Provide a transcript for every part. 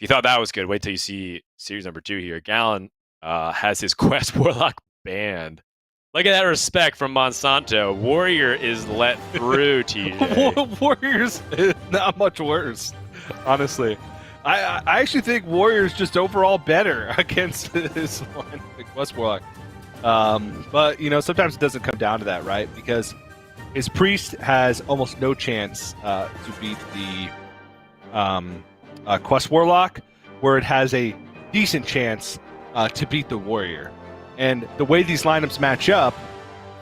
If you thought that was good, wait till you see series number 2 here. Gallon has his Quest Warlock banned. Look at that respect from Monsanto. Warrior is let through, TJ. Warriors is not much worse, honestly. I actually think Warrior's just overall better against this one, the Quest Warlock. But, sometimes it doesn't come down to that, right? Because his Priest has almost no chance to beat the Quest Warlock, where it has a decent chance to beat the Warrior. And the way these lineups match up,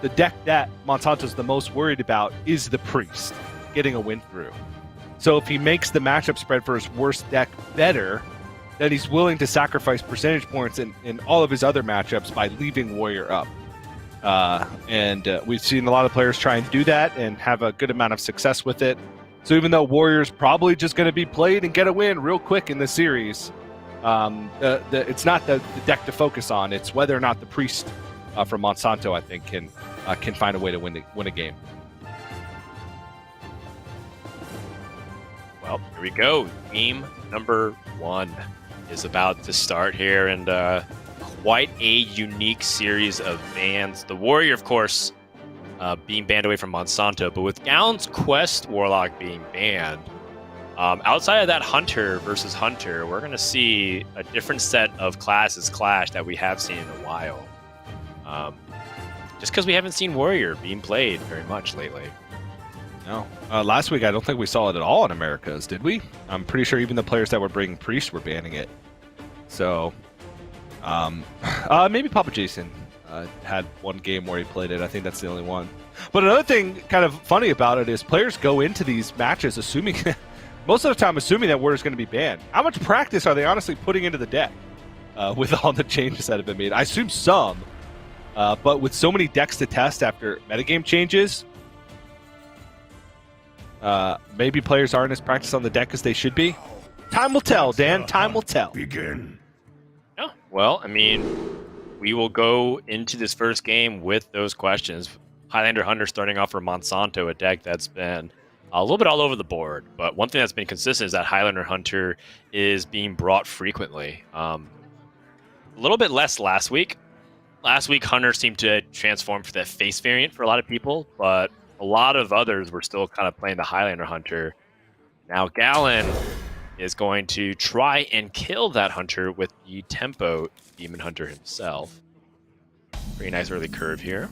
the deck that Monsanto's the most worried about is the Priest getting a win through. So if he makes the matchup spread for his worst deck better, then he's willing to sacrifice percentage points in all of his other matchups by leaving Warrior up. And we've seen a lot of players try and do that and have a good amount of success with it. So even though Warrior's probably just going to be played and get a win real quick in the series, it's not the deck to focus on. It's whether or not the Priest from Monsanto, I think, can find a way to win a game. Well, here we go. Game number 1 is about to start here, and quite a unique series of bans. The Warrior, of course, being banned away from Monsanto, but with Gallon's Quest Warlock being banned, outside of that Hunter versus Hunter, we're going to see a different set of classes clash that we have seen in a while. Just because we haven't seen Warrior being played very much lately. No. Last week, I don't think we saw it at all in Americas, did we? I'm pretty sure even the players that were bringing Priest were banning it. So, maybe Papa Jason had one game where he played it. I think that's the only one. But another thing kind of funny about it is players go into these matches assuming, most of the time assuming that Warrior's going to be banned. How much practice are they honestly putting into the deck with all the changes that have been made? I assume some, but with so many decks to test after metagame changes, maybe players aren't as practiced on the deck as they should be. Time will tell, Dan. Time will tell. Begin. Yeah, well, I mean, we will go into this first game with those questions. Highlander Hunter starting off for Monsanto, a deck that's been a little bit all over the board. But one thing that's been consistent is that Highlander Hunter is being brought frequently. A little bit less last week. Last week, Hunter seemed to transform for that face variant for a lot of people, but a lot of others were still kind of playing the Highlander Hunter. Now, Gallon is going to try and kill that Hunter with the Tempo Demon Hunter himself. Pretty nice early curve here.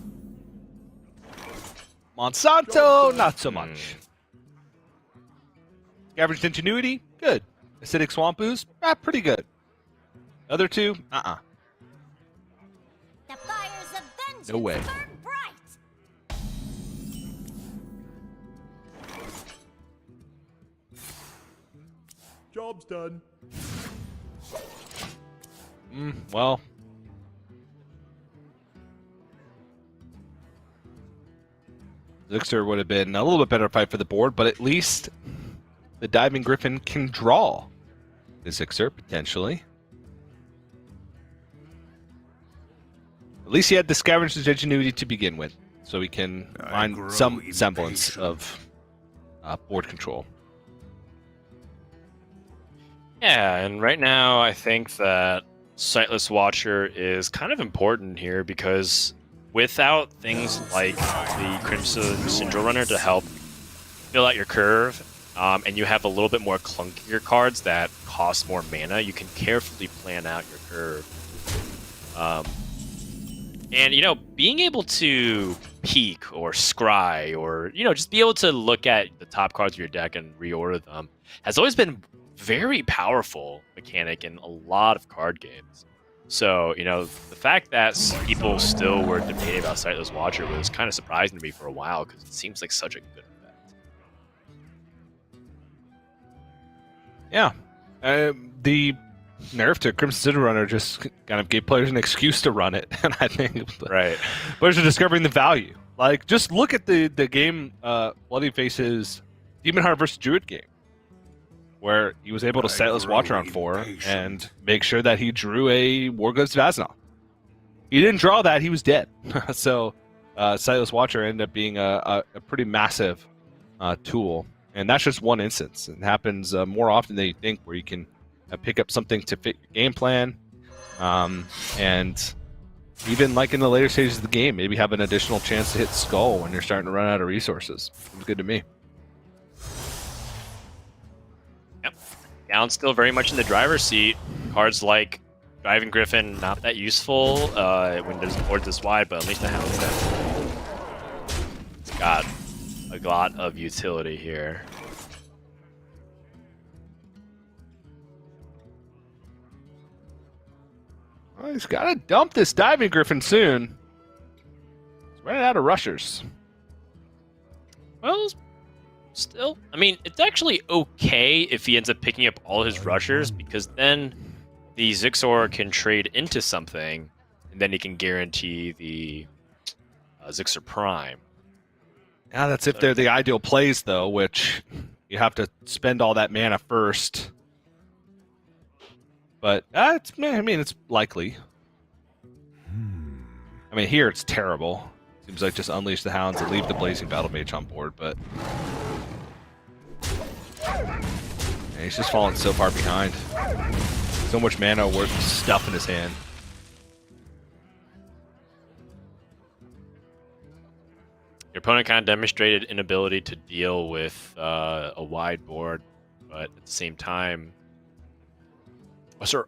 Monsanto, not so much. Average Ingenuity, good. Acidic Swamp Ooze, pretty good. Other two, The fires of vengeance No way. burn bright. Job's done. Well. Zixer would have been a little bit better fight for the board, but at least the Diving Griffin can draw the Zixer, potentially. At least he had the Scavenger's Ingenuity to begin with, so he can find some semblance of board control. Yeah, and right now I think that Sightless Watcher is kind of important here because without things like the Crimson Syndrome Runner to help fill out your curve, and you have a little bit more clunkier cards that cost more mana, you can carefully plan out your curve. And, being able to peek or scry or, just be able to look at the top cards of your deck and reorder them has always been very powerful mechanic in a lot of card games. So, the fact that people still were debating about Sightless Watcher was kind of surprising to me for a while because it seems like such a good effect. Yeah. The nerf to Crimson Syndrome Runner just kind of gave players an excuse to run it, and I think Right. players are discovering the value. Like, just look at the game Bloody Face's Demon Heart versus Druid game, where he was able to Sightless Watcher on 4 and make sure that he drew a Warghost Vaznov. He didn't draw that, he was dead. So Sightless Watcher ended up being a pretty massive tool, and that's just one instance. It happens more often than you think, where you can pick up something to fit your game plan, and even like in the later stages of the game, maybe have an additional chance to hit Skull when you're starting to run out of resources. Seems good to me. Yep. Down still very much in the driver's seat. Cards like Driving Griffin, not that useful when there's board this wide, but at least the Hound's it's got a lot of utility here. Well, he's got to dump this Diving Griffin soon. He's running out of rushers. Well, still, I mean, it's actually okay if he ends up picking up all his rushers, because then the Zixor can trade into something, and then he can guarantee the Zixor Prime. Yeah, that's if they're the ideal plays, though, which you have to spend all that mana first. But I mean, it's likely. I mean, here it's terrible. Seems like just unleash the Hounds and leave the Blazing Battle Mage on board, but yeah, he's just falling so far behind. So much mana worth stuff in his hand. Your opponent kind of demonstrated inability to deal with a wide board, but at the same time,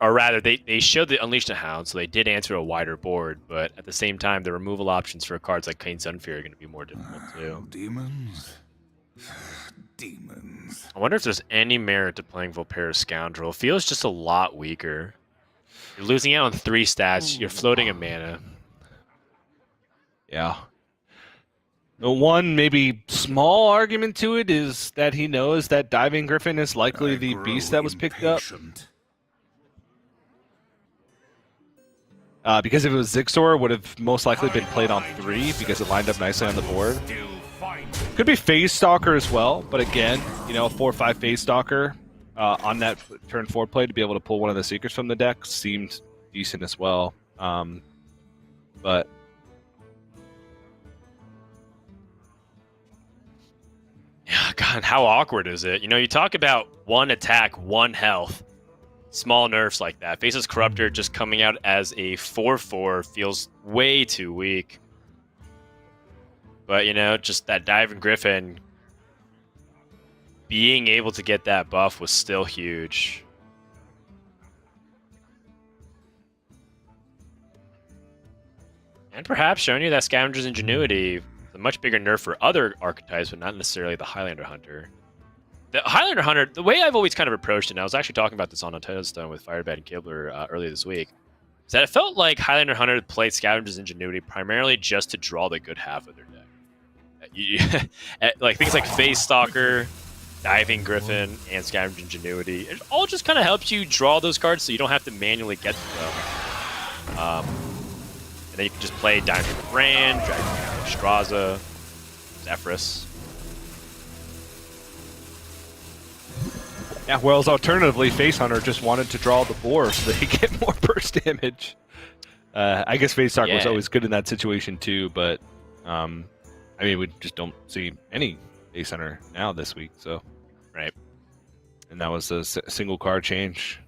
or rather, they showed the Unleash the Hound, so they did answer a wider board, but at the same time, the removal options for cards like Kane's Sunfury are going to be more difficult too. Demons. Demons. I wonder if there's any merit to playing Volpera's Scoundrel. It feels just a lot weaker. You're losing out on 3 stats, you're floating a mana. Yeah. The one maybe small argument to it is that he knows that Diving Griffin is likely the beast that was picked up. Because if it was Zixor, it would have most likely been played on 3 because it lined up nicely on the board. Could be Phase Stalker as well, but again, you know, 4/5 Phase Stalker on that turn 4 play to be able to pull one of the Secrets from the deck seemed decent as well. But yeah, God, how awkward is it? You know, you talk about 1 attack, 1 health. Small nerfs like that. Faceless Corruptor just coming out as a 4/4 feels way too weak. But, you know, just that Diving Griffin being able to get that buff was still huge. And perhaps showing you that Scavenger's Ingenuity is a much bigger nerf for other archetypes, but not necessarily the Highlander Hunter. The Highlander Hunter, the way I've always kind of approached it, and I was actually talking about this on Hearthstone with Firebad and Kibler earlier this week, is that it felt like Highlander Hunter played Scavenger's Ingenuity primarily just to draw the good half of their deck. Like things like Phase Stalker, Diving Griffin, and Scavenger's Ingenuity, it all just kind of helps you draw those cards so you don't have to manually get to them. And then you can just play Diamond Brand, Dragon Straza, Zephyrus. yeah, whereas alternatively, Face Hunter just wanted to draw the board so they could get more burst damage. I guess Phase Stalker was always good in that situation too, but I mean, we just don't see any Face Hunter now this week, so Right. And that was a single card change.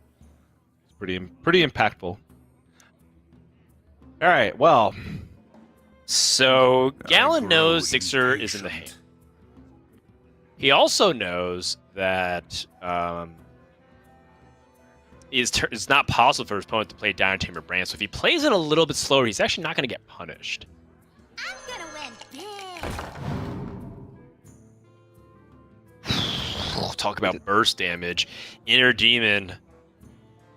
It's pretty impactful. All right, well. So Galen knows Zixor is in the hand. He also knows that it's not possible for his opponent to play Dire Tamer Brand. So if he plays it a little bit slower, he's actually not going to get punished. I'm gonna win big. Talk about burst damage. Inner Demon,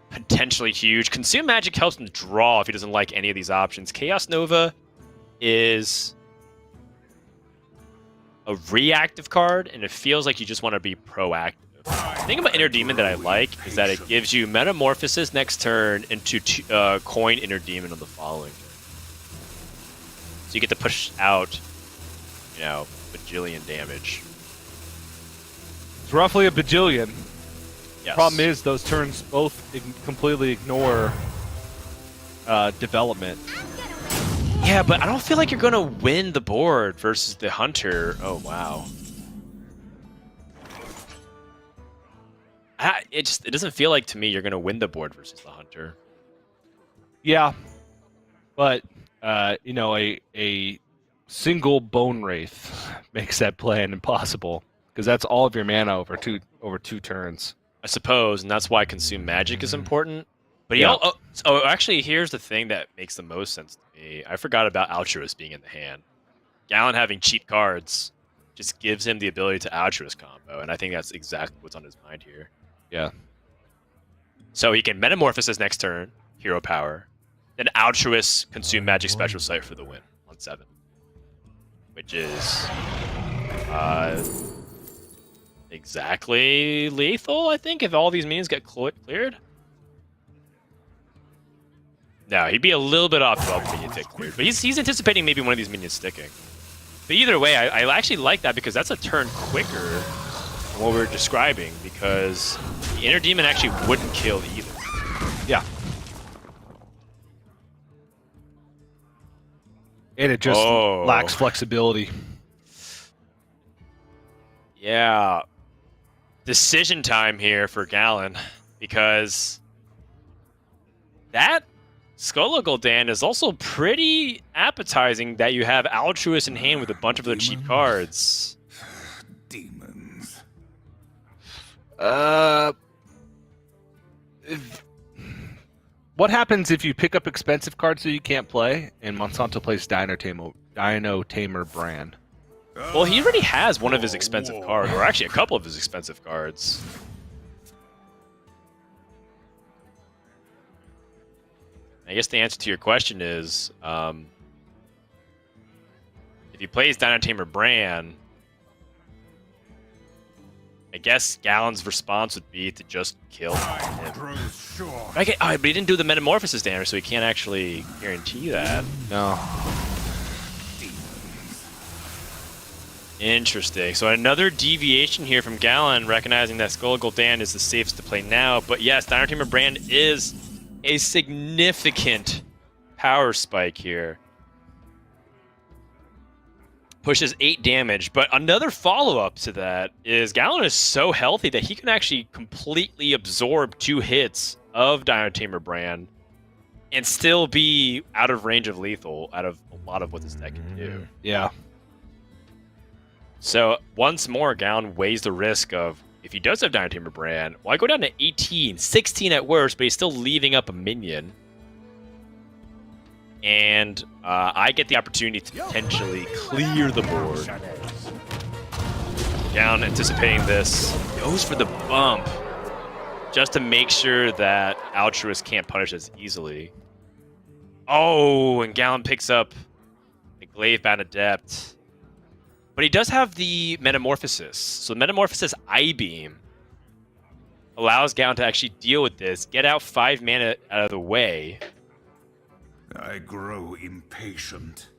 potentially huge. Consume Magic helps him draw if he doesn't like any of these options. Chaos Nova is a reactive card, and it feels like you just want to be proactive. The thing about Inner Demon that I like is that it gives you Metamorphosis next turn into coin Inner Demon on the following turn. So you get to push out, you know, bajillion damage. It's roughly a bajillion. Yes. Problem is, those turns both completely ignore development. Yeah, but I don't feel like you're going to win the board versus the Hunter. Oh, wow. it doesn't feel like to me you're gonna win the board versus the hunter. Yeah, but a single bone wraith makes that plan impossible because that's all of your mana over two turns. I suppose, and that's why consume magic is important. But Yeah. actually, here's the thing that makes the most sense to me. I forgot about Altruist being in the hand. Gallon having cheap cards just gives him the ability to Altruist combo, and I think that's exactly what's on his mind here. Yeah. So he can Metamorphosis next turn, hero power, then Altruist consume magic special sight for the win on 7. Which is exactly lethal, I think, if all these minions get cleared. No, he'd be a little bit off 12 minions get cleared, but he's anticipating maybe one of these minions sticking. But either way, I actually like that because that's a turn quicker than what we were describing, because the Inner Demon actually wouldn't kill either. Yeah. And it just lacks flexibility. Yeah. Decision time here for Gallon, because that Skull of Gul'dan is also pretty appetizing that you have Altruist in hand with a bunch of other cheap cards. Demons. What happens if you pick up expensive cards so you can't play, and Monsanto plays Dino Tamer Brand? Well, he already has one of his expensive cards, or actually a couple of his expensive cards. I guess the answer to your question is, if he plays Dino Tamer Bran, I guess Gallon's response would be to just kill him. But he didn't do the Metamorphosis damage, so he can't actually guarantee that. No. Interesting. So another deviation here from Gallon, recognizing that Skull of Gul'dan is the safest to play now. But yes, Dino Tamer Brand is a significant power spike here. Pushes 8 damage, but another follow-up to that is Gallon is so healthy that he can actually completely absorb 2 hits of Dino Tamer Brand and still be out of range of lethal out of a lot of what this deck can do. Yeah. So once more, Gallon weighs the risk of, if he does have Dino Tamer Brand, well, I go down to 18, 16 at worst, but he's still leaving up a minion. And I get the opportunity to potentially clear the board. Gallon, anticipating this, goes for the bump just to make sure that Altruist can't punish as easily. Oh, and Gallon picks up the Glaive-bound Adept. But he does have the Metamorphosis. So Metamorphosis I-Beam allows Gallon to actually deal with this, get out 5 mana out of the way. I grow impatient.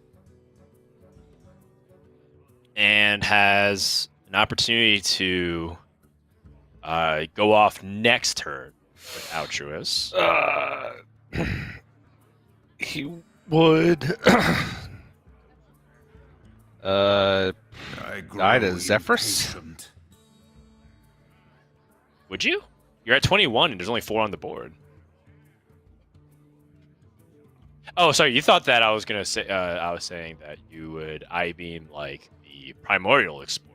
And has an opportunity to go off next turn with Altruist. He would die to Zephyrus? Would you? You're at 21 and there's only 4 on the board. Oh, sorry. You thought that I was gonna say. I was saying that you would I-beam like the Primordial Explorer.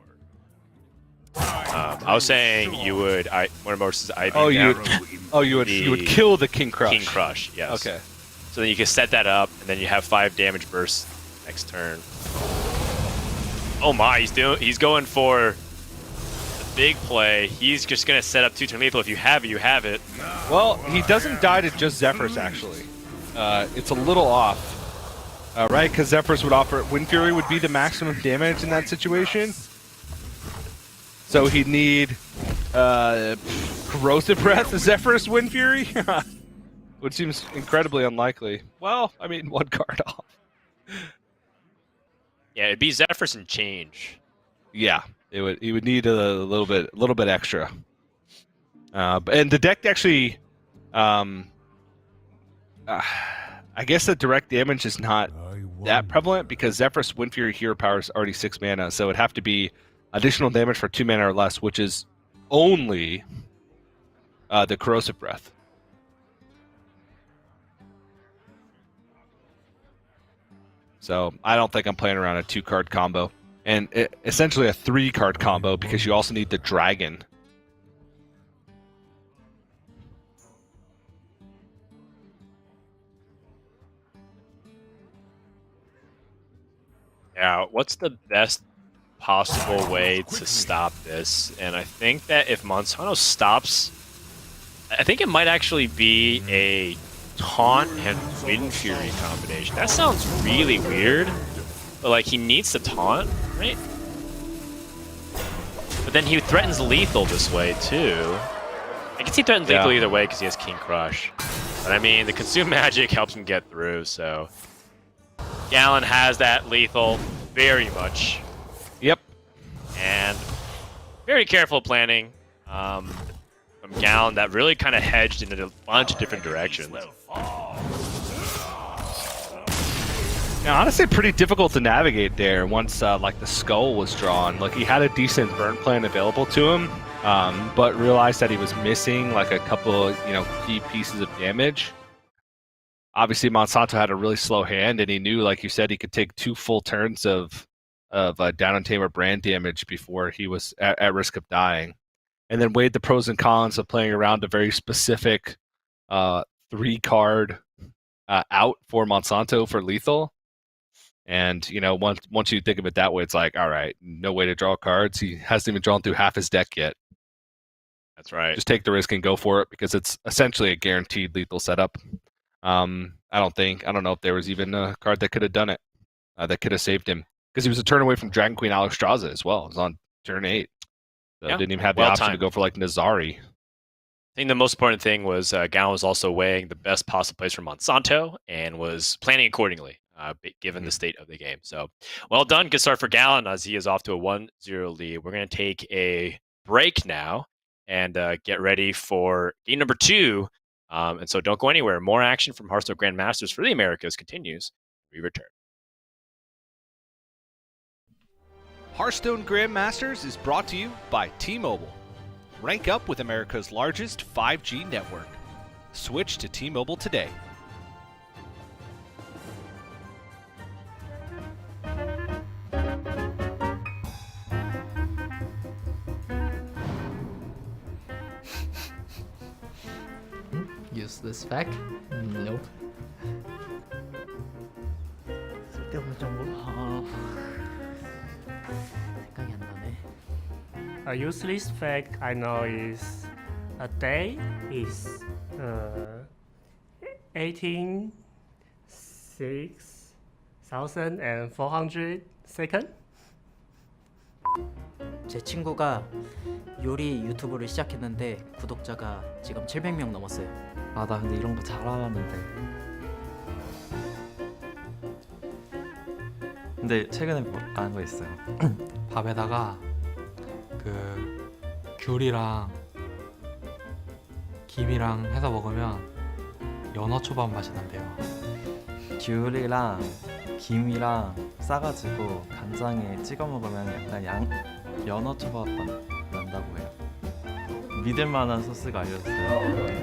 I was saying you would Metamorphosis I-beam. You would kill the King Crush. King Crush. Yes. Okay. So then you can set that up, and then you have 5 damage bursts next turn. Oh my! He's going for the big play. He's just gonna set up 2-turn lethal. If you have it, you have it. Well, he doesn't die to just Zephyrus actually. It's a little off, right? Because Zephyrus would offer Wind Fury would be the maximum damage in that situation. So he'd need Corrosive Breath, Zephyrus Wind Fury, which seems incredibly unlikely. Well, I mean, 1 card off. Yeah, it'd be Zephyrus and change. Yeah, it would. He would need a little bit extra. And the deck actually. I guess the direct damage is not that prevalent because Zephyrus Wind Fury Hero Power is already 6 mana, so it'd have to be additional damage for 2 mana or less, which is only the Corrosive Breath. So I don't think I'm playing around a 2-card combo. And essentially a 3-card combo because you also need the Dragon. Yeah, what's the best possible way to stop this? And I think that if Monsanto stops, I think it might actually be a Taunt and Wind Fury combination. That sounds really weird, but like he needs to taunt, right? But then he threatens lethal this way too. I guess he threatens lethal either way because he has King Crush. But I mean, the Consume Magic helps him get through, so Gallon has that lethal very much. Yep. And very careful planning from Gallon that really kind of hedged in a bunch of different directions. Yeah, honestly, pretty difficult to navigate there once like the skull was drawn. Like he had a decent burn plan available to him, but realized that he was missing like a couple, key pieces of damage. Obviously, Monsanto had a really slow hand, and he knew, like you said, he could take 2 full turns of down and tamer brand damage before he was at risk of dying. And then weighed the pros and cons of playing around a very specific 3-card out for Monsanto for lethal. And, once you think of it that way, it's like, all right, no way to draw cards. He hasn't even drawn through half his deck yet. That's right. Just take the risk and go for it because it's essentially a guaranteed lethal setup. I don't know if there was even a card that could have done it, that could have saved him. Because he was a turn away from Dragon Queen Alexstrasza as well. It was on turn 8. So didn't even have the option to go for like Nazari. I think the most important thing was Gallon was also weighing the best possible place for Monsanto and was planning accordingly, given the state of the game. So, well done. Good start for Gallon as he is off to a 1-0 lead. We're going to take a break now and get ready for game number 2. And so don't go anywhere. More action from Hearthstone Grandmasters for the Americas continues. We return. Hearthstone Grandmasters is brought to you by T-Mobile. Rank up with America's largest 5G network. Switch to T-Mobile today. Useless spec? Nope. 쓸데없는 정보? 생각이 안 나네. A useless fact I know is a day is 18,600 seconds. 제 친구가 요리 유튜브를 시작했는데 구독자가 지금 700명 넘었어요. 아, 나 근데 이런 거 잘하는데. 근데 최근에 아는 거 있어요. 밥에다가 그 귤이랑 김이랑 해서 먹으면 연어 초밥 맛이 난대요. 귤이랑 김이랑 싸가지고 간장에 찍어 먹으면 약간 연어 초밥 맛 난다고 해요. 믿을 만한 소스가 알려졌어요.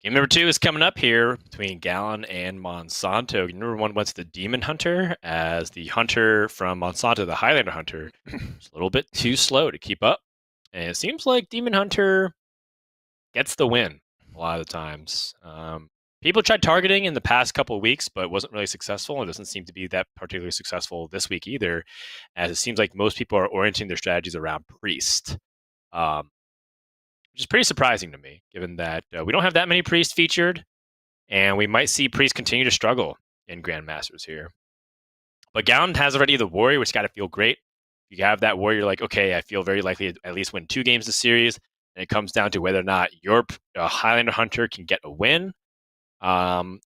Game number 2 is coming up here between Gallon and Monsanto. Game number 1 went to the Demon Hunter, as the Hunter from Monsanto, the Highlander Hunter, is a little bit too slow to keep up. And it seems like Demon Hunter gets the win a lot of the times. People tried targeting in the past couple of weeks, but wasn't really successful. It doesn't seem to be that particularly successful this week either, as it seems like most people are orienting their strategies around Priest. Which is pretty surprising to me, given that we don't have that many priests featured, and we might see priests continue to struggle in Grandmasters here. But Gallon has already the Warrior, which got to feel great. You have that Warrior, like, okay, I feel very likely to at least win 2 games this series, and it comes down to whether or not your Highlander Hunter can get a win,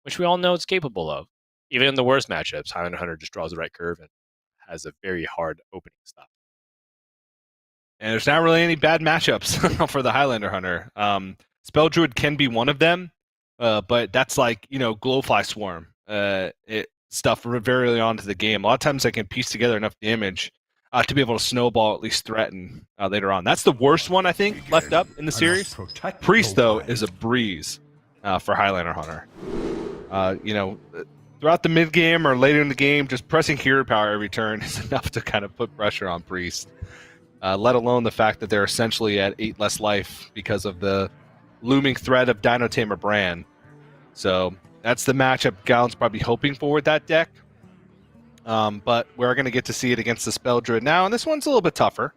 which we all know it's capable of. Even in the worst matchups, Highlander Hunter just draws the right curve and has a very hard opening stop. And there's not really any bad matchups for the Highlander Hunter. Spell Druid can be one of them, but that's like, Glowfly Swarm stuff very early on to the game. A lot of times I can piece together enough damage to be able to snowball, at least threaten later on. That's the worst one, I think, left up in the series. Priest, though, is a breeze for Highlander Hunter. Throughout the mid-game or later in the game, just pressing hero power every turn is enough to kind of put pressure on Priest. Let alone the fact that they're essentially at 8 less life because of the looming threat of Dino Tamer Bran. So that's the matchup Gallon's probably hoping for with that deck. But we're going to get to see it against the Spell Druid now, and this one's a little bit tougher.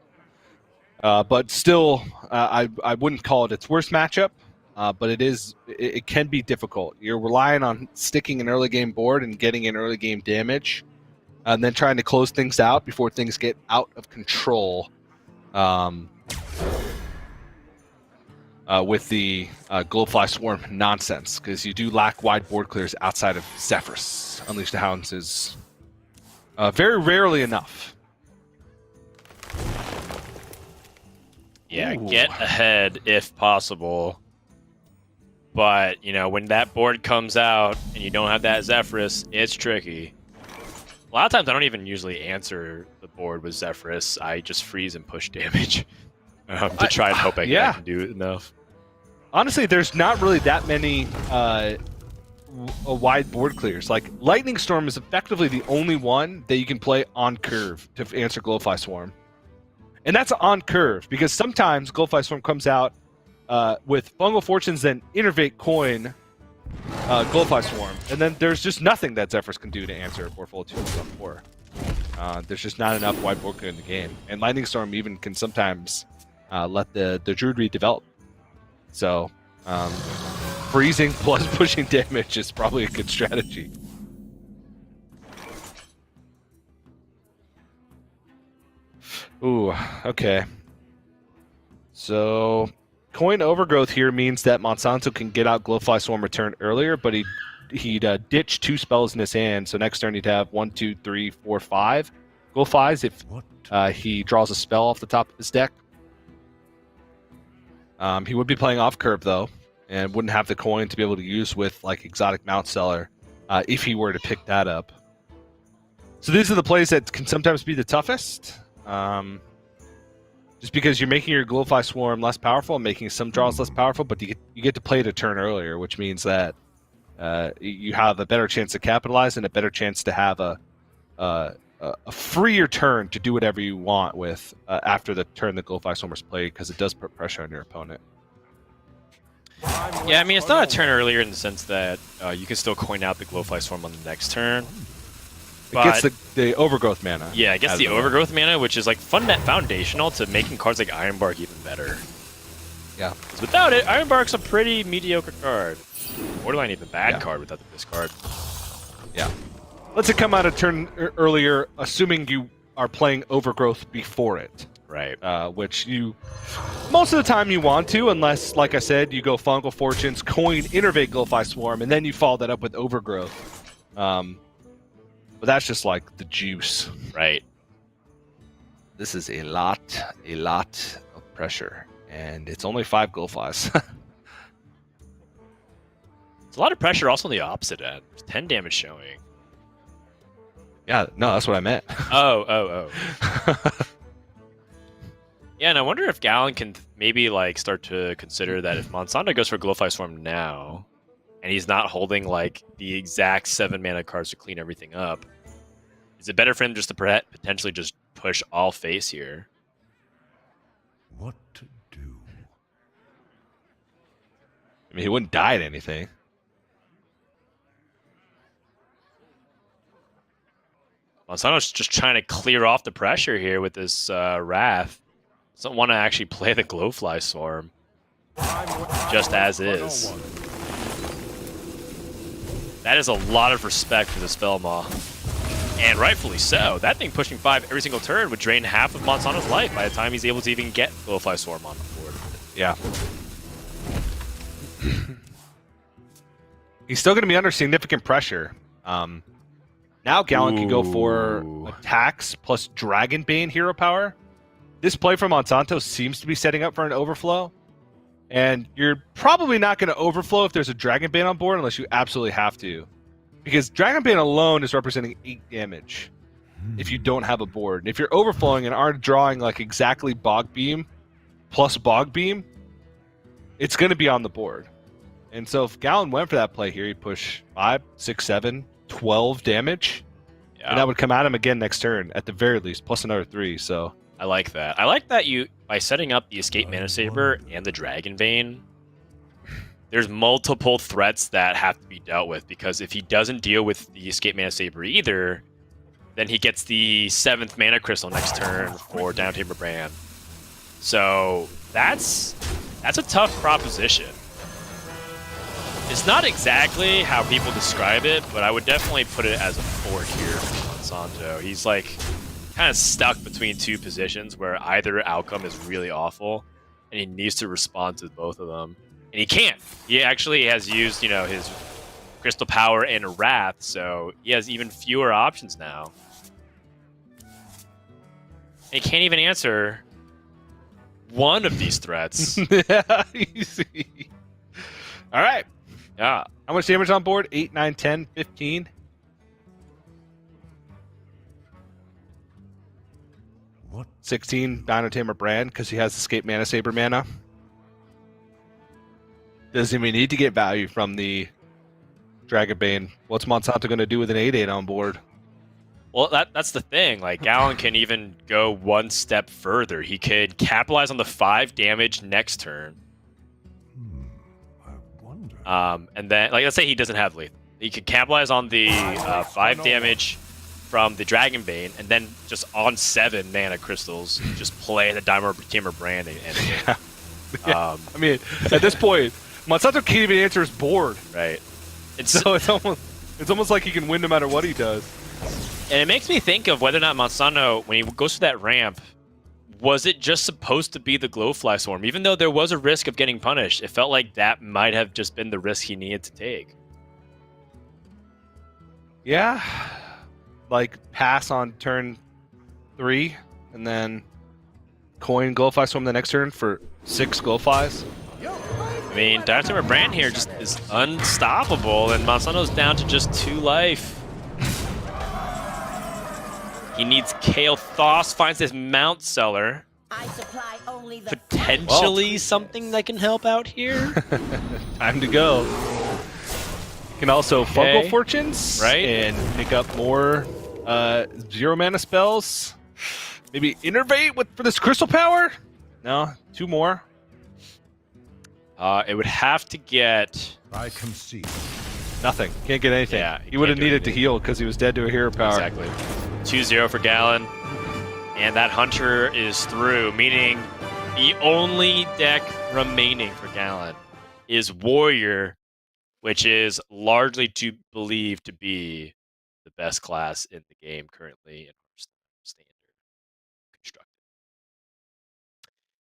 But still, I wouldn't call it its worst matchup, but it can be difficult. You're relying on sticking an early game board and getting an early game damage, and then trying to close things out before things get out of control. With the Glowfly Swarm nonsense, because you do lack wide board clears outside of Zephyrus. Unleash the Hounds is very rarely enough. Yeah, Ooh. Get ahead if possible. But, when that board comes out and you don't have that Zephyrus, it's tricky. A lot of times I don't even usually answer the board with Zephyrus. I just freeze and push damage to try and hope I can do enough. Honestly, there's not really that many wide board clears. Like, Lightning Storm is effectively the only one that you can play on curve to answer Glowfly Swarm. And that's on curve, because sometimes Glowfly Swarm comes out with Fungal Fortunes, then Innervate Coin, Glowfly Swarm, and then there's just nothing that Zephyrus can do to answer Portfolio 2 and 4. There's just not enough wide board clear in the game. And Lightning Storm even can sometimes let the Druid redevelop. So, freezing plus pushing damage is probably a good strategy. Ooh, okay. So, Coin Overgrowth here means that Monsanto can get out Glowfly Swarm return earlier, but he'd ditch 2 spells in his hand, so next turn he'd have 1, 2, 3, 4, 5 Glowflies if he draws a spell off the top of his deck. He would be playing off curve, though, and wouldn't have the coin to be able to use with, like, Exotic Mount Seller if he were to pick that up. So these are the plays that can sometimes be the toughest. Just because you're making your Glowfly Swarm less powerful and making some draws less powerful, but you get to play it a turn earlier, which means that you have a better chance to capitalize and a better chance to have a freer turn to do whatever you want with after the turn the Glowfly Swarm is played, because it does put pressure on your opponent. Yeah, I mean, it's not a turn earlier in the sense that you can still coin out the Glowfly Swarm on the next turn. It gets the Overgrowth mana. Yeah, it gets the Overgrowth mana, which is like foundational to making cards like Ironbark even better. Yeah. 'Cause without it, Ironbark's a pretty mediocre card. Borderline even bad card without the discard. Yeah. Let's it come out a turn earlier, assuming you are playing Overgrowth before it. Right. Which you, most of the time you want to, unless, like I said, you go Fungal Fortunes, coin, Innervate Glowfly Swarm, and then you follow that up with Overgrowth. But that's just like the juice. Right. This is a lot of pressure, and it's only 5 Glowflies. It's a lot of pressure also on the opposite end. There's 10 damage showing. Yeah, no, that's what I meant. Oh. Yeah, and I wonder if Gallon can maybe like start to consider that if Monsanto goes for Glowfly Swarm now, and he's not holding like the exact 7 mana cards to clean everything up, is it better for him just to potentially just push all face here? What to do? I mean, he wouldn't die at anything. Monsanto's just trying to clear off the pressure here with this Wrath. Doesn't want to actually play the Glowfly Swarm. Just as is. That is a lot of respect for this Spellmaw. And rightfully so. That thing pushing 5 every single turn would drain half of Monsanto's life by the time he's able to even get Glowfly Swarm on the board. Yeah. He's still going to be under significant pressure. Now Gallon can go for attacks plus Dragonbane hero power. This play from Monsanto seems to be setting up for an overflow. And you're probably not going to overflow if there's a Dragonbane on board unless you absolutely have to. Because Dragonbane alone is representing 8 damage if you don't have a board. And if you're overflowing and aren't drawing like exactly Bog Beam plus Bog Beam, it's going to be on the board. And so if Gallon went for that play here, he'd push 5, 6, 7, 12 damage. Yeah. And that would come at him again next turn, at the very least, plus another 3. So I like that. I like that you, by setting up the Escape Mana Saber and the Dragonbane, there's multiple threats that have to be dealt with, because if he doesn't deal with the Escape Mana Saber either, then he gets the 7th Mana Crystal next turn for Down Tamer Brand. So that's a tough proposition. It's not exactly how people describe it, but I would definitely put it as a fork here for Monsanto. He's like kind of stuck between 2 positions where either outcome is really awful, and he needs to respond to both of them. And he can't. He actually has used, his Crystal Power and Wrath, so he has even fewer options now. And he can't even answer one of these threats. Yeah, easy. All right. Yeah. How much damage on board? 8, 9, 10, 15. What? 16 Dino Tamer Brand because he has Escape Mana Saber mana. Doesn't even need to get value from the Dragonbane. What's Monsanto going to do with an 8/8 on board? Well, that's the thing. Like, Gallon can even go one step further. He could capitalize on the 5 damage next turn. I wonder. And then, like, let's say he doesn't have lethal. He could capitalize on the 5 damage from the Dragonbane, and then just on 7 mana crystals, just play the Tamer Brand and Yeah. I mean, at this point, Monsanto can't even answer his board. Right. So it's almost like he can win no matter what he does. And it makes me think of whether or not Monsanto, when he goes to that ramp, was it just supposed to be the Glowfly Swarm? Even though there was a risk of getting punished, it felt like that might have just been the risk he needed to take. Yeah. Like, pass on turn 3, and then coin Glowfly Swarm the next turn for 6 Glowflies. I mean, Tamer Brand here just is unstoppable, and Monsanto's down to just 2 life. He needs Kael'thas, finds his Mount Seller. I supply only the Potentially something that can help out here. Time to go. You can also Fungal Fortunes, Right. and pick up more 0 mana spells. Maybe Innervate for this Crystal Power? No, 2 more. It would have to get... I concede. Nothing. Can't get anything. Yeah, he would have can't do needed to anything. heal because he was dead to a hero power. Exactly. 2-0 for Gallon. And that Hunter is through, meaning the only deck remaining for Gallon is Warrior, which is largely believed to be the best class in the game currently in Hearthstone Standard constructed.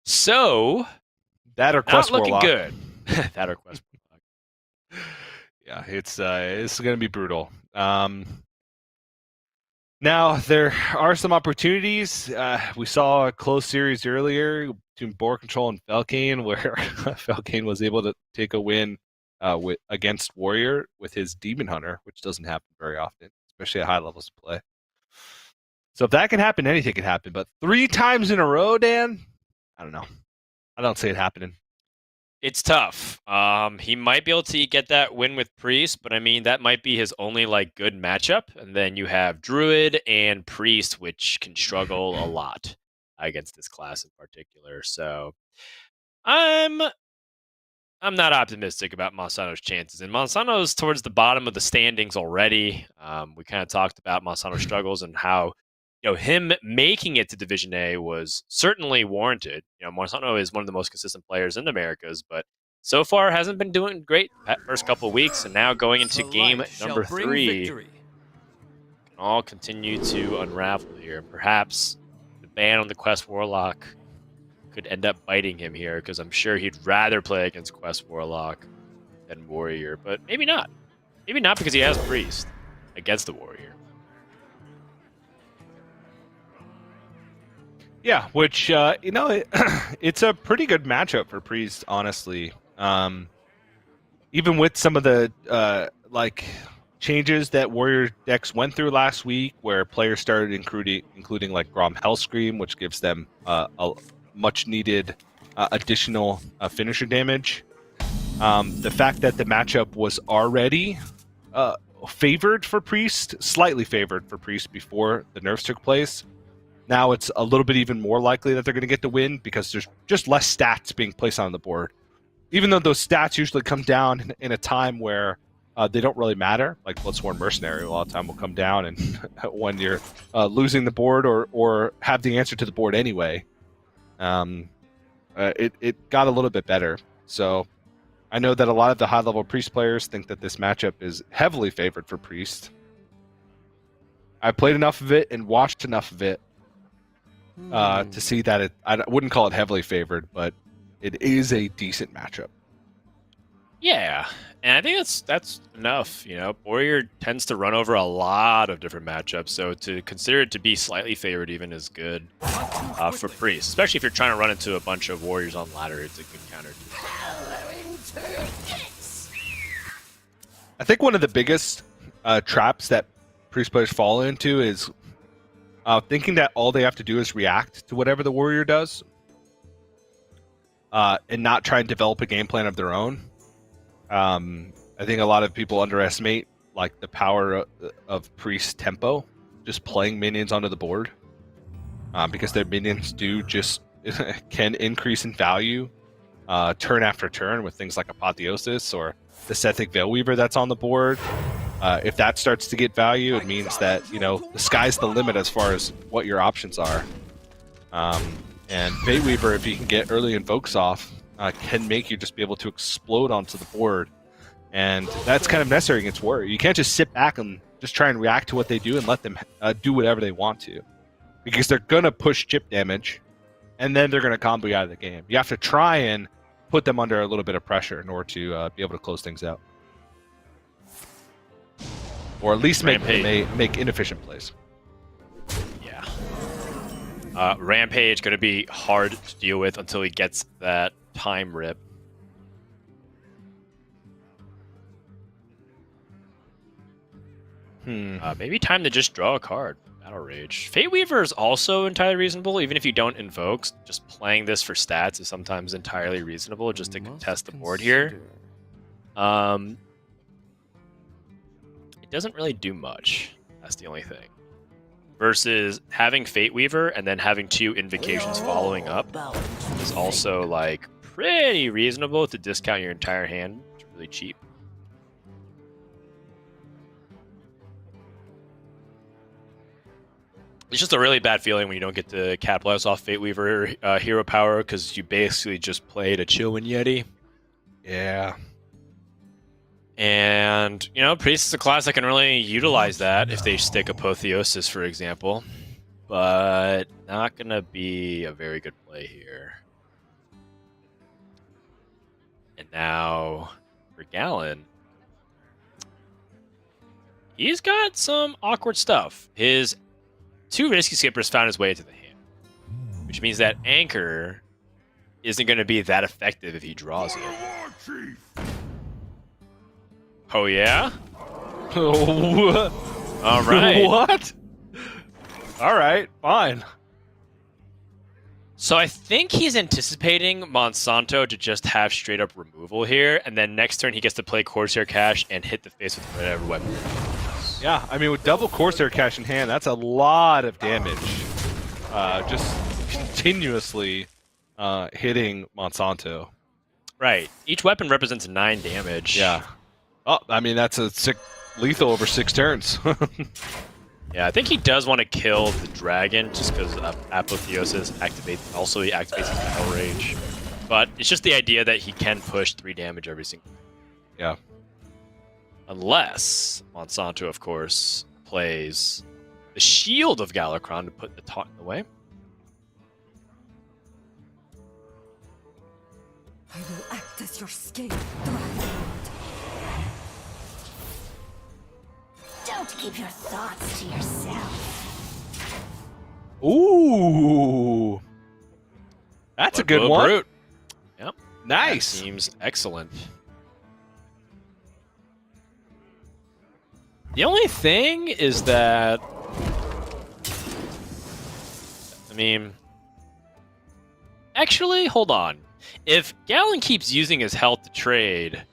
So, That or not Quest looking Warlock. good. That or Quest Warlock. Yeah, it's going to be brutal. Now, there are some opportunities. We saw a close series earlier between Board Control and Felkane, where Felkane was able to take a win against Warrior with his Demon Hunter, which doesn't happen very often, especially at high levels of play. So if that can happen, anything can happen. But 3 times in a row, Dan? I don't know. I don't see it happening. It's tough. He might be able to get that win with Priest, but I mean that might be his only like good matchup. And then you have Druid and Priest, which can struggle a lot against this class in particular. So I'm not optimistic about Monsanto's chances. And Monsanto's towards the bottom of the standings already. We kind of talked about Monsanto's struggles and how him making it to Division A was certainly warranted. Monsanto is one of the most consistent players in the Americas, but so far hasn't been doing great that first couple of weeks, and now going into game number 3, can all continue to unravel here. Perhaps the ban on the Quest Warlock could end up biting him here, because I'm sure he'd rather play against Quest Warlock than Warrior, but maybe not. Maybe not because he has Priest against the Warrior. Yeah, which it's a pretty good matchup for Priest, honestly. Even with some of the changes that Warrior decks went through last week, where players started including like Grom Hellscream, which gives them a much needed additional finisher damage. The fact that the matchup was already favored for Priest, slightly favored for Priest before the nerfs took place. Now it's a little bit even more likely that they're going to get the win because there's just less stats being placed on the board. Even though those stats usually come down in a time where they don't really matter, like Bloodsworn Mercenary, a lot of time will come down and when you're losing the board or have the answer to the board anyway. It got a little bit better. So I know that a lot of the high-level Priest players think that this matchup is heavily favored for Priest. I played enough of it and watched enough of it to see that I wouldn't call it heavily favored, but it is a decent matchup. Yeah, and I think that's enough. Warrior tends to run over a lot of different matchups, so to consider it to be slightly favored even is good for Priest, especially if you're trying to run into a bunch of Warriors on ladder. It's a good counter. I think one of the biggest traps that Priest players fall into is thinking that all they have to do is react to whatever the Warrior does, and not try and develop a game plan of their own. I think a lot of people underestimate the power of Priest tempo, just playing minions onto the board, because their minions do just can increase in value turn after turn with things like Apotheosis or the Sethic Veilweaver that's on the board. If that starts to get value, it means that the sky's the limit as far as what your options are. And Veilweaver, if you can get early invokes off, can make you just be able to explode onto the board, and that's kind of necessary against Warrior. You can't just sit back and just try and react to what they do and let them do whatever they want to, because they're gonna push chip damage, and then they're gonna combo you out of the game. You have to try and put them under a little bit of pressure in order to be able to close things out. Or at least make inefficient plays. Yeah. Rampage going to be hard to deal with until he gets that time rip. Maybe time to just draw a card. Battle Rage. Fate Weaver is also entirely reasonable, even if you don't invoke. Just playing this for stats is sometimes entirely reasonable, just to contest the board here. It doesn't really do much. That's the only thing. Versus having Fate Weaver and then having 2 invocations following up is also like pretty reasonable to discount your entire hand. It's really cheap. It's just a really bad feeling when you don't get to capitalize off Fate Weaver hero power because you basically just played a Chillwind Yeti. Yeah. And, you know, Priest is a class that can really utilize that if they stick Apotheosis, for example. But not going to be a very good play here. And now for Gallon. He's got some awkward stuff. His 2 risky skippers found his way into the hand, which means that Anchor isn't going to be that effective if he draws it. Oh, yeah? All right. What? All right, fine. So I think he's anticipating Monsanto to just have straight up removal here, and then next turn he gets to play Corsair Cash and hit the face with whatever weapon. Yeah, I mean, with double Corsair Cash in hand, that's a lot of damage. Just continuously hitting Monsanto. Right. Each weapon represents 9 damage. Yeah. Oh, I mean, that's a lethal over 6 turns. Yeah, I think he does want to kill the dragon just because Apotheosis activates. Also, he activates his Battle Rage. But it's just the idea that he can push 3 damage every single time. Yeah. Unless Monsanto, of course, plays the Shield of Galakron to put the taunt in the way. I will act as your scapegoat. Don't keep your thoughts to yourself. Ooh. That's a good one. Brute. Yep. Nice. That seems excellent. The only thing is that, I mean, actually, hold on. If Gallon keeps using his health to trade,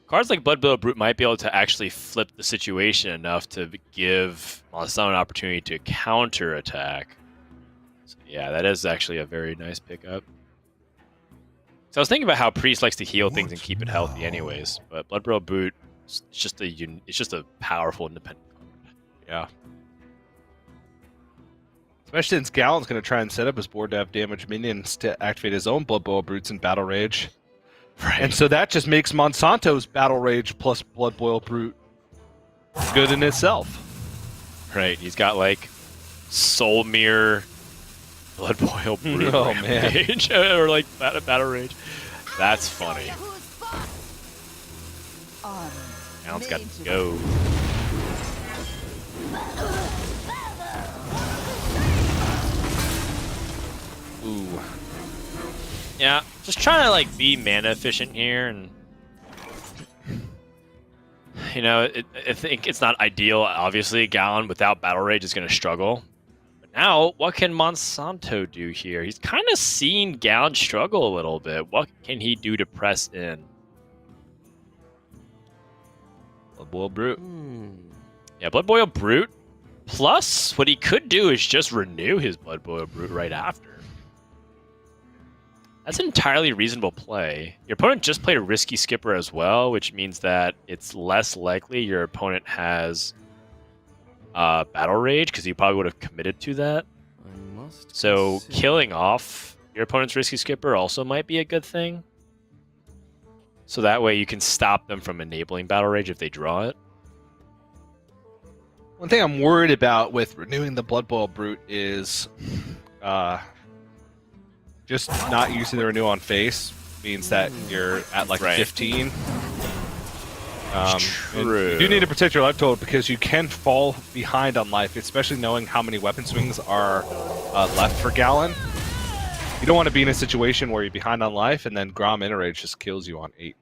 cards like Bloodboil Brute might be able to actually flip the situation enough to give Monsanto an opportunity to counter-attack. So yeah, that is actually a very nice pickup. So I was thinking about how Priest likes to heal things and keep it healthy anyways, but Bloodboil Brute, it's just a powerful independent card. Yeah. Especially since Gallon's going to try and set up his board to have damage minions to activate his own Blood Boil Brutes in Battle Rage. Right. And so that just makes Monsanto's Battle Rage plus Blood Boil Brute good in itself. Right, he's got like Soul Mirror, Blood Boil Brute, Oh, man. Rampage, or like Battle Rage. That's funny. Gallon's got to go. Ooh. Yeah, just trying to like be mana efficient here, and you know, I think it's not ideal. Obviously, Gallon without Battle Rage is going to struggle. But now, what can Monsanto do here? He's kind of seen Gallon struggle a little bit. What can he do to press in? Blood Boil Brute. Yeah, Blood Boil Brute. Plus, what he could do is just renew his Blood Boil Brute right after. That's an entirely reasonable play. Your opponent just played a risky skipper as well, which means that it's less likely your opponent has Battle Rage, because he probably would have committed to that. So killing off your opponent's risky skipper also might be a good thing. So that way you can stop them from enabling Battle Rage if they draw it. One thing I'm worried about with renewing the Blood Boil Brute is just not using the renew on face means that you're at like 15. True. You do need to protect your life total because you can fall behind on life, especially knowing how many weapon swings are left for Gallon. You don't want to be in a situation where you're behind on life and then Grom Interrage just kills you on 8.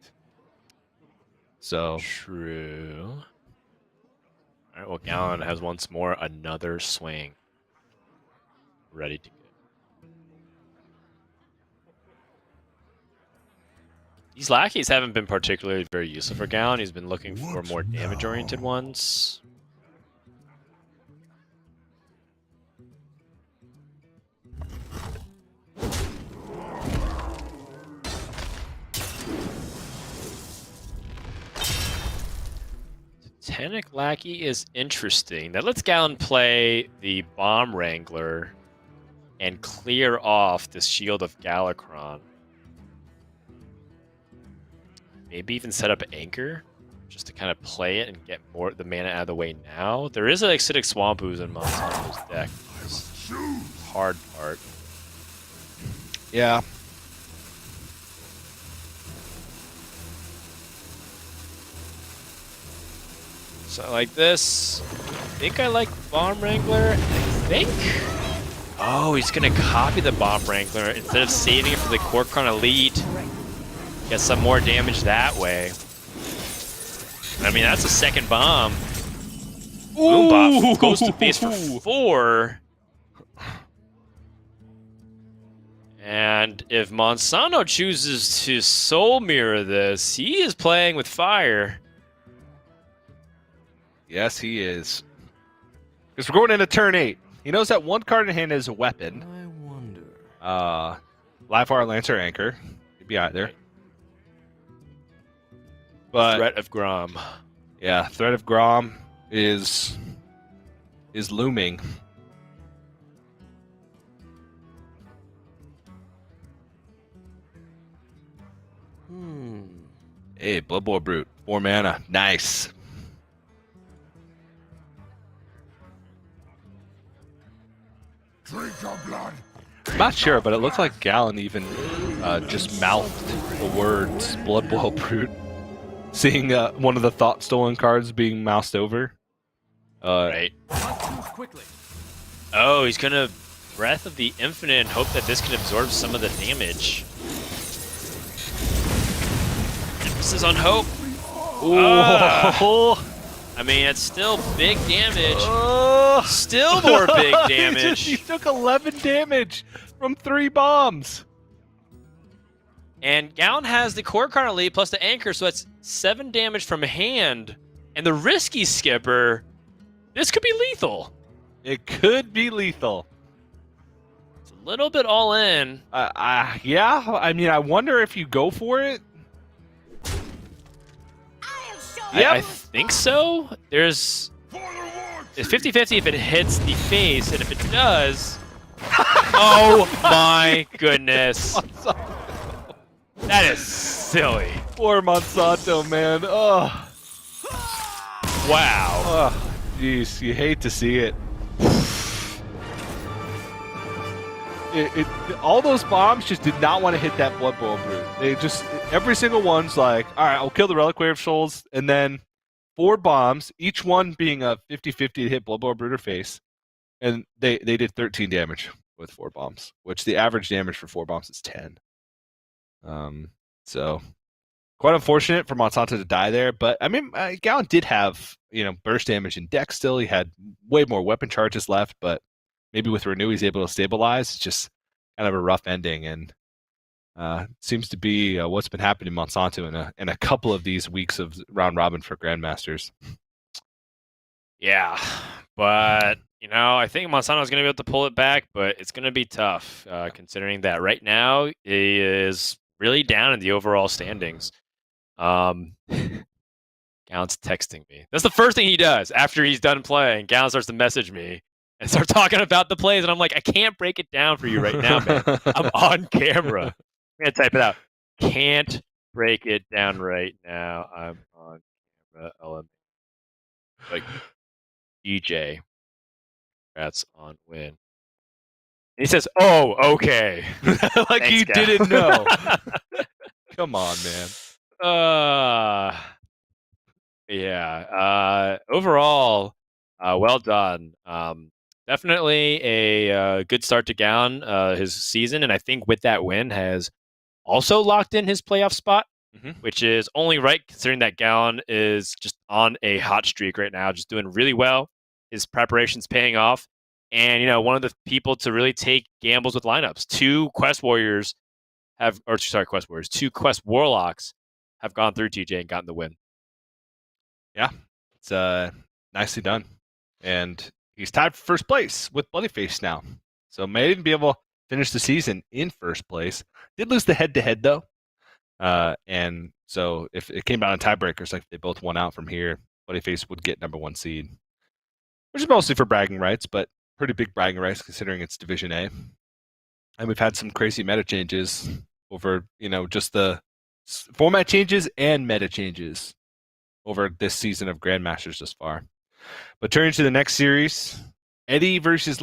So true. All right, well, Gallon has once more another swing. Ready to go. These lackeys haven't been particularly very useful for Gallon. He's been looking for more damage-oriented ones. Titanic Lackey is interesting. That lets Gallon play the Bomb Wrangler and clear off the Shield of Galakron. Maybe even set up Anchor just to kind of play it and get more the mana out of the way now. There is an Acidic Swamp Ooze in Monsanto's deck. It's the hard part. Yeah. So like this. I think I like Bomb Wrangler. I think. Oh, he's gonna copy the Bomb Wrangler instead of saving it for the Korkron Elite. Get some more damage that way. I mean, that's a second bomb. Boom Bop goes to base for 4. And if Monsanto chooses to Soul Mirror this, he is playing with fire. Yes, he is. Because we're going into turn 8. He knows that one card in hand is a weapon. I wonder. Live Wire Lancer Anchor. He'd be out there. But Threat of Grom. yeah, Threat of Grom is looming. Hey, Blood Bowl Brute. 4 mana. Nice. Drink your blood. I'm not sure, but it looks like Gallon even just mouthed the words Blood Bowl Brute. Seeing one of the Thought Stolen cards being moused over. Right. Oh, he's gonna Breath of the Infinite and hope that this can absorb some of the damage. Emphasis on hope. I mean, it's still big damage. Still more big damage. He took 11 damage from 3 bombs. And Gallon has the Korkron Elite plus the Anchor, so that's 7 damage from hand. And the Risky Skipper, this could be lethal. It could be lethal. It's a little bit all in. Yeah, I mean, I wonder if you go for it. I think so. There's... It's 50-50 if it hits the face, and if it does... Oh my goodness. That is silly. Poor Monsanto, man. Oh. Wow. Oh, jeez, you hate to see it. All those bombs just did not want to hit that Blood Bowl Brute. They just, every single one's like, all right, I'll kill the Reliquary of Souls, and then 4 bombs, each one being a 50-50 to hit Blood Bowl Brute or face, and they did 13 damage with 4 bombs, which the average damage for 4 bombs is 10. So quite unfortunate for Monsanto to die there, but I mean, Gallon did have, burst damage in deck still. He had way more weapon charges left, but maybe with Renew he's able to stabilize. It's just kind of a rough ending, and seems to be what's been happening to Monsanto in a couple of these weeks of round robin for Grandmasters. Yeah, but I think Monsanto's going to be able to pull it back, but it's going to be tough considering that right now he is really down in the overall standings. Gallon's texting me. That's the first thing he does after he's done playing. Gallon starts to message me and start talking about the plays, and I'm like, I can't break it down for you right now, man. I'm on camera. I'm going to type it out. Can't break it down right now. I'm on camera. Like, DJ. Congrats on win. And he says, oh, okay. Like Thanks, you Gal. didn't know. Come on, man. Yeah. Overall, well done. Definitely a good start to Gallon his season, and I think with that win has also locked in his playoff spot. which is only right considering that Gallon is just on a hot streak right now, just doing really well. His preparation's paying off. And, one of the people to really take gambles with lineups. Two Quest Warlocks have gone through TJ and gotten the win. Yeah, it's nicely done. And he's tied for first place with Bloodyface now. So may even be able to finish the season in first place. Did lose the head-to-head, though. And so if it came down to tiebreakers, like if they both won out from here, Bloodyface would get number 1 seed. Which is mostly for bragging rights, but pretty big bragging rights considering it's Division A. And we've had some crazy meta changes over, just the format changes and meta changes over this season of Grandmasters thus far. But turning to the next series, Eddie versus